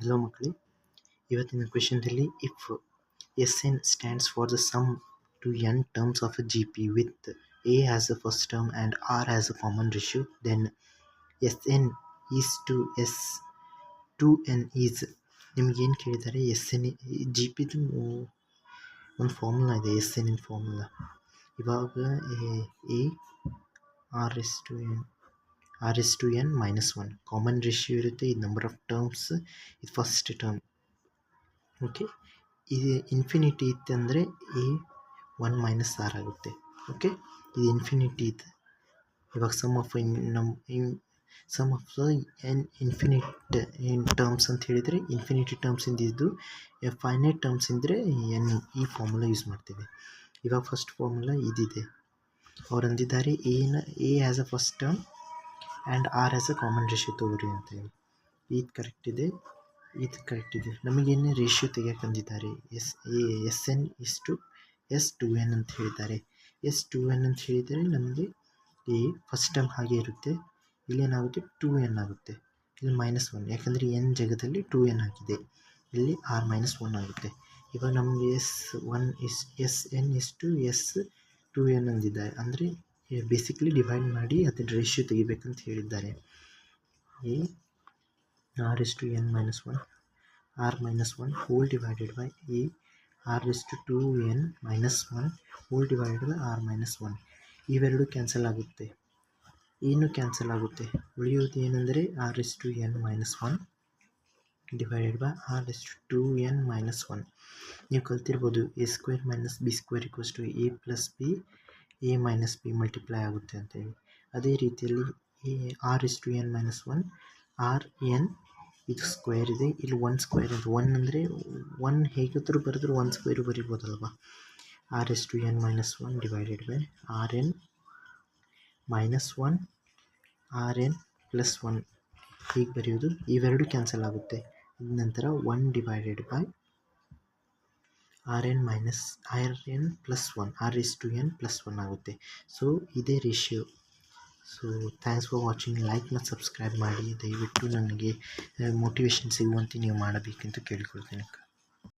Hello ಮಕ್ಕಳೇ, ಇವತ್ತಿನ ಕ್ವೆಶನ್ದಲ್ಲಿ if S N stands for the sum to N terms of a G P with A as the first term and R as a common ratio then S N is to S to N is. ನಿಮಗೇನು ಕೇಳಿದ್ದಾರೆ, S N G ಪಿದು ಒಂದು formula ಇದೆ, S N formula. ಇವಾಗ A R S to N minus one common ratio ಇರುತ್ತೆ. ಇದು number of terms, ಇದು first term. Okay, ಇದು ಇನ್ಫಿನಿಟಿ ಇತ್ತಂದರೆ ಎ ಒನ್ ಮೈನಸ್ ಆರ್ ಆಗುತ್ತೆ. ಓಕೆ, ಇದು ಇನ್ಫಿನಿಟಿ ಇದೆ. ಇವಾಗ sum of N infinite in terms ಅಂತ ಹೇಳಿದರೆ, ಇನ್ಫಿನಿಟಿ ಟರ್ಮ್ಸಿಂದ ಇದು ಫೈನೈಟ್ ಟರ್ಮ್ಸ್ ಇದ್ದರೆ ಎನ್ ಈ ಫಾರ್ಮುಲಾ ಯೂಸ್ ಮಾಡ್ತೇವೆ. ಇವಾಗ ಫಸ್ಟ್ ಫಾರ್ಮುಲಾ ಇದಿದೆ. ಅವ್ರು ಅಂದಿದ್ದಾರೆ A as a first term and R as a common ratio ತಗೋರಿ ಅಂತೇಳಿ. ಇದು ಕರೆಕ್ಟ್ ಇದೆ, ಇದು ಕರೆಕ್ಟ್ ಇದೆ. ನಮಗೇನು ರೇಷಿಯೋ ತೆಗಿಯಕ್ಕಂದಿದ್ದಾರೆ, S N is to S to N ಅಂತ ಹೇಳಿದ್ದಾರೆ. ಎಸ್ ಟು ಎನ್ ಅಂತ ಹೇಳಿದರೆ ನಮಗೆ ಎ ಫಸ್ಟ್ ಟರ್ಮ್ ಹಾಗೆ ಇರುತ್ತೆ, ಇಲ್ಲೇನಾಗುತ್ತೆ ಟು ಎನ್ ಆಗುತ್ತೆ, ಇಲ್ಲಿ ಮೈನಸ್ ಒನ್, ಯಾಕಂದರೆ ಎನ್ ಜಾಗದಲ್ಲಿ ಟು ಎನ್ ಹಾಕಿದೆ, ಇಲ್ಲಿ ಆರ್ ಮೈನಸ್ ಒನ್ ಆಗುತ್ತೆ. ಇವಾಗ ನಮಗೆ S N is to S to N ಅಂದಿದ್ದಾರೆ, ಅಂದರೆ ಬೇಸಿಕಲಿ ಡಿವೈಡ್ ಮಾಡಿ ಅದನ್ನ ರೇಷಿಯೋ ತೆಗಿಬೇಕಂತ ಹೇಳಿದ್ದಾರೆ. A R is to N minus one R minus one whole divided by A R is to two N minus one whole divided by R minus one. ಇವೆರಡು cancel ಆಗುತ್ತೆ, ಏನು cancel ಆಗುತ್ತೆ, ಉಳಿಯೋದು ಏನಂದರೆ R is to N minus one divided by R is to N minus one. ನೀವು ಕಲ್ತಿರ್ಬೋದು A square minus B square equals to A plus B, A minus B multiply ಆಗುತ್ತೆ ಅಂತೇಳಿ. ಅದೇ ರೀತಿಯಲ್ಲಿ R is to N minus one R N ಇದು square ಇದೆ, ಇಲ್ಲಿ one square ಇದೆ. ಒನ್ ಅಂದರೆ ಒನ್ ಹೇಗಾದರೂ ಬರೆದ್ರು ಒನ್ ಸ್ಕ್ವೇರು ಬರಿಬೋದಲ್ವ. R S to N minus one divided by R N minus one R N plus one ಹೀಗೆ ಬರೆಯೋದು. ಇವೆರಡು ಕ್ಯಾನ್ಸಲ್ ಆಗುತ್ತೆ. ನಂತರ one divided by R N minus R N plus one R S to N plus one ಆಗುತ್ತೆ. So ಇದೇ ratio. So thanks for watching. Like ಮತ್ತು subscribe ಮಾಡಿ. ದಯವಿಟ್ಟು ನನಗೆ ಮೋಟಿವೇಶನ್ ಸಿಗುವಂತೆ ನೀವು ಮಾಡಬೇಕೆಂದು ಕೇಳಿಕೊಳ್ತೇನೆ.